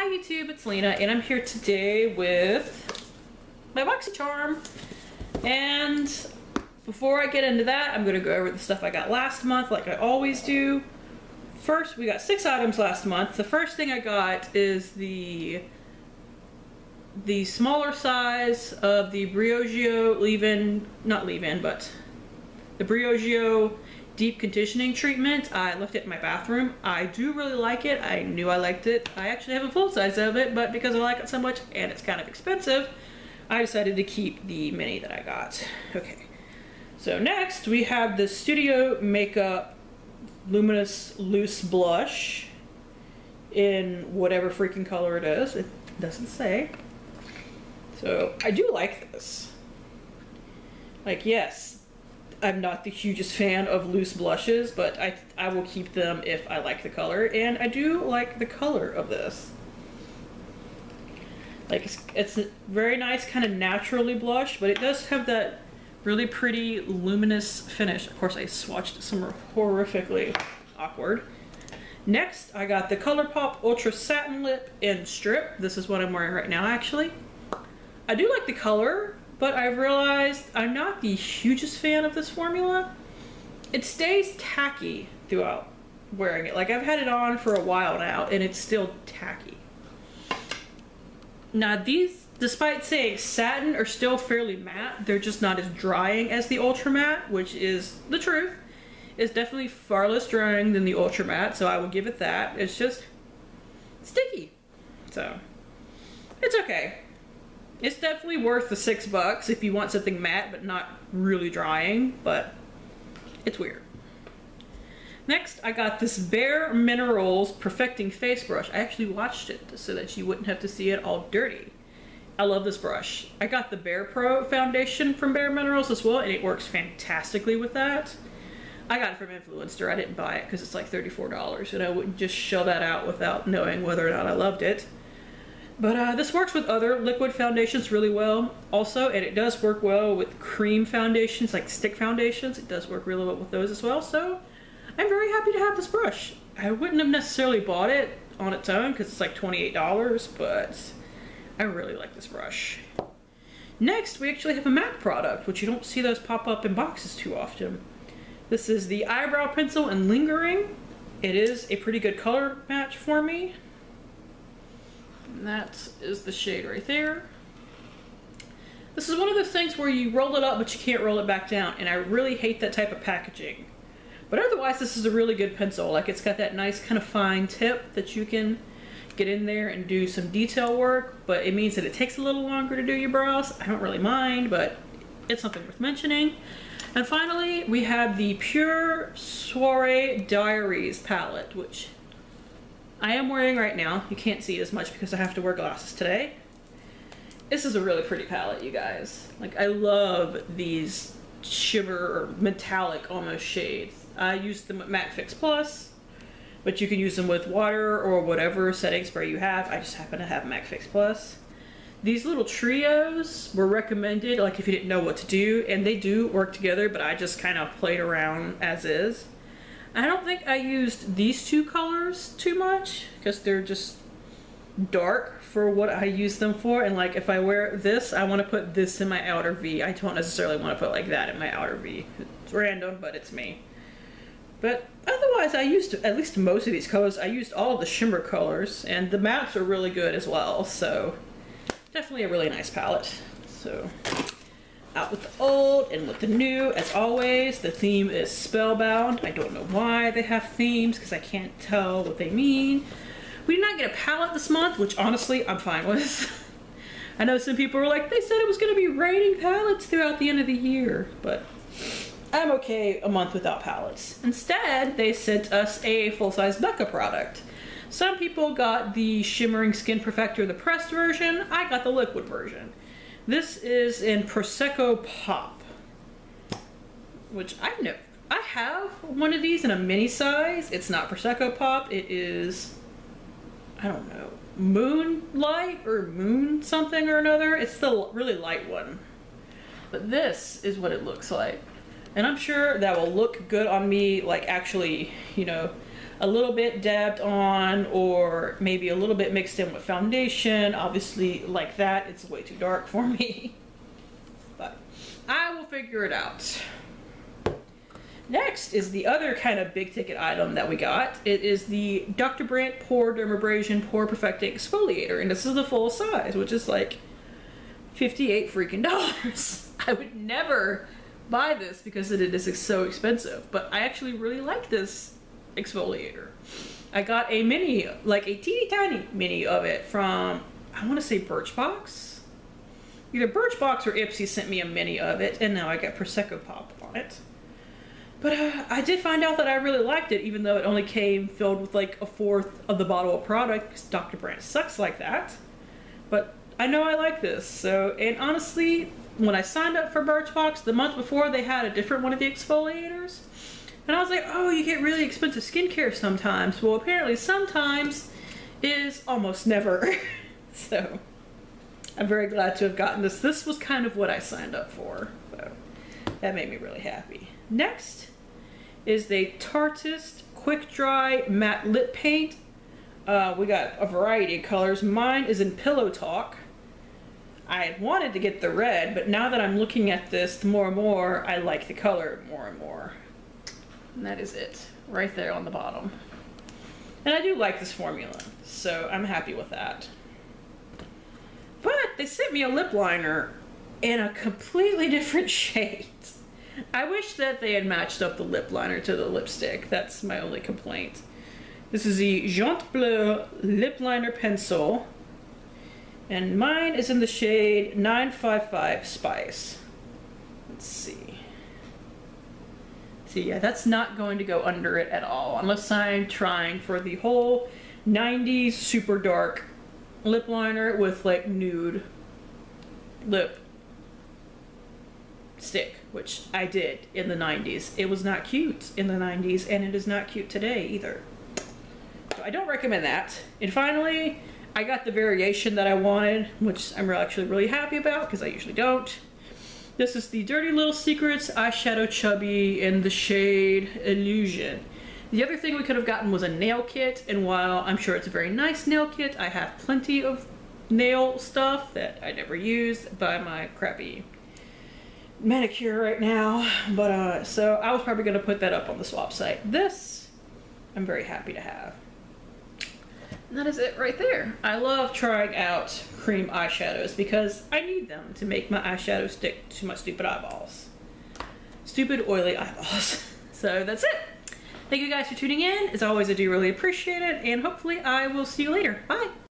Hi YouTube, it's Lena, and I'm here today with my Boxycharm. And before I get into that, I'm gonna go over the stuff I got last month like I always do. First, we got 6 items last month. The first thing I got is the smaller size of the Briogeo the Briogeo deep conditioning treatment. I left it in my bathroom. I do really like it. I knew I liked it. I actually have a full size of it, but because I like it so much and it's kind of expensive, I decided to keep the mini that I got. Okay, so next we have the Studio Makeup Luminous Loose Blush in whatever freaking color it is. It doesn't say. So I do like this. Like, yes, I'm not the hugest fan of loose blushes, but I will keep them if I like the color, and I do like the color of this. Like, it's a very nice kind of naturally blush, but it does have that really pretty luminous finish. Of course, I swatched it somewhere horrifically awkward. Next, I got the Colourpop Ultra Satin Lip in Strip. This is what I'm wearing right now, actually. I do like the color, but I've realized I'm not the hugest fan of this formula. It stays tacky throughout wearing it. Like, I've had it on for a while now and it's still tacky. Now these, despite saying satin, are still fairly matte. They're just not as drying as the Ultra Matte, which is the truth. It's definitely far less drying than the Ultra Matte, so I will give it that. It's just sticky. So, it's okay. It's definitely worth the $6 if you want something matte but not really drying, but it's weird. Next, I got this Bare Minerals Perfecting Face Brush. I actually watched it so that you wouldn't have to see it all dirty. I love this brush. I got the Bare Pro foundation from Bare Minerals as well, and it works fantastically with that. I got it from Influencer. I didn't buy it because it's like $34, and I wouldn't just shell that out without knowing whether or not I loved it. But this works with other liquid foundations really well also, and it does work well with cream foundations, like stick foundations. It does work really well with those as well, so I'm very happy to have this brush. I wouldn't have necessarily bought it on its own because it's like $28, but I really like this brush. Next, we actually have a MAC product, which you don't see those pop up in boxes too often. This is the Eyebrow Pencil in Lingering. It is a pretty good color match for me. And that is the shade right there. This is one of those things where you roll it up but you can't roll it back down, and I really hate that type of packaging. But otherwise, this is a really good pencil. Like, it's got that nice kind of fine tip that you can get in there and do some detail work, but it means that it takes a little longer to do your brows. I don't really mind, but it's something worth mentioning. And finally, we have the Pure Soiree Diaries palette, which I am wearing right now. You can't see it as much because I have to wear glasses today. This is a really pretty palette, you guys. Like, I love these shimmer or metallic almost shades. I use them with Matte Fix Plus, but you can use them with water or whatever setting spray you have. I just happen to have Matte Fix Plus. These little trios were recommended, like, if you didn't know what to do, and they do work together, but I just kind of played around as is. I don't think I used these two colors too much because they're just dark for what I use them for, and like, if I wear this, I want to put this in my outer V. I don't necessarily want to put like that in my outer V. It's random, but it's me. But otherwise, I used at least most of these colors. I used all of the shimmer colors, and the mattes are really good as well, so definitely a really nice palette. So, out with the old and with the new. As always, the theme is Spellbound. I don't know why they have themes because I can't tell what they mean. We did not get a palette this month, which honestly I'm fine with. I know some people were like, they said it was going to be raining palettes throughout the end of the year, but I'm okay a month without palettes. Instead, they sent us a full-size Mecha product. Some people got the Shimmering Skin Perfector, the pressed version. I got the liquid version. This is in Prosecco Pop, which I have one of these in a mini size. It's not Prosecco Pop. It is, I don't know, Moonlight or Moon something or another. It's the really light one. But this is what it looks like. And I'm sure that will look good on me, like, actually, you know, a little bit dabbed on, or maybe a little bit mixed in with foundation. Obviously, like that, it's way too dark for me. But I will figure it out. Next is the other kind of big ticket item that we got. It is the Dr. Brandt Pore Dermabrasion Pore Perfecting Exfoliator, and this is the full size, which is like $58 freaking dollars. I would never buy this because it is so expensive, but I actually really like this exfoliator. I got a mini, like a teeny tiny mini of it from, I want to say Birchbox. Either Birchbox or Ipsy sent me a mini of it, and now I got Prosecco Pop on it. But I did find out that I really liked it, even though it only came filled with like 1/4 of the bottle of product, because Dr. Brandt sucks like that. But I know I like this, so, and honestly, when I signed up for Birchbox, the month before they had a different one of the exfoliators, and I was like, oh, you get really expensive skincare sometimes. Well, apparently sometimes is almost never. So, I'm very glad to have gotten this. This was kind of what I signed up for, so that made me really happy. Next is the Tarte Quick Dry Matte Lip Paint. We got a variety of colors. Mine is in Pillow Talk. I had wanted to get the red, but now that I'm looking at this more and more, I like the color more and more. And that is it, right there on the bottom. And I do like this formula, so I'm happy with that. But they sent me a lip liner in a completely different shade. I wish that they had matched up the lip liner to the lipstick. That's my only complaint. This is the Jaunt Bleu Lip Liner Pencil. And mine is in the shade 955 Spice. Let's see. See, yeah, that's not going to go under it at all, unless I'm trying for the whole 90s super dark lip liner with like nude lip stick, which I did in the 90s. It was not cute in the 90s, and it is not cute today either. So I don't recommend that. And finally, I got the variation that I wanted, which I'm actually really happy about because I usually don't. This is the Dirty Little Secrets Eyeshadow Chubby in the shade Illusion. The other thing we could have gotten was a nail kit, and while I'm sure it's a very nice nail kit, I have plenty of nail stuff that I never used by my crappy manicure right now. But so I was probably going to put that up on the swap site. This I'm very happy to have. And that is it right there. I love trying out cream eyeshadows because I need them to make my eyeshadow stick to my stupid eyeballs. Stupid oily eyeballs. So that's it. Thank you guys for tuning in. As always, I do really appreciate it, and hopefully I will see you later. Bye!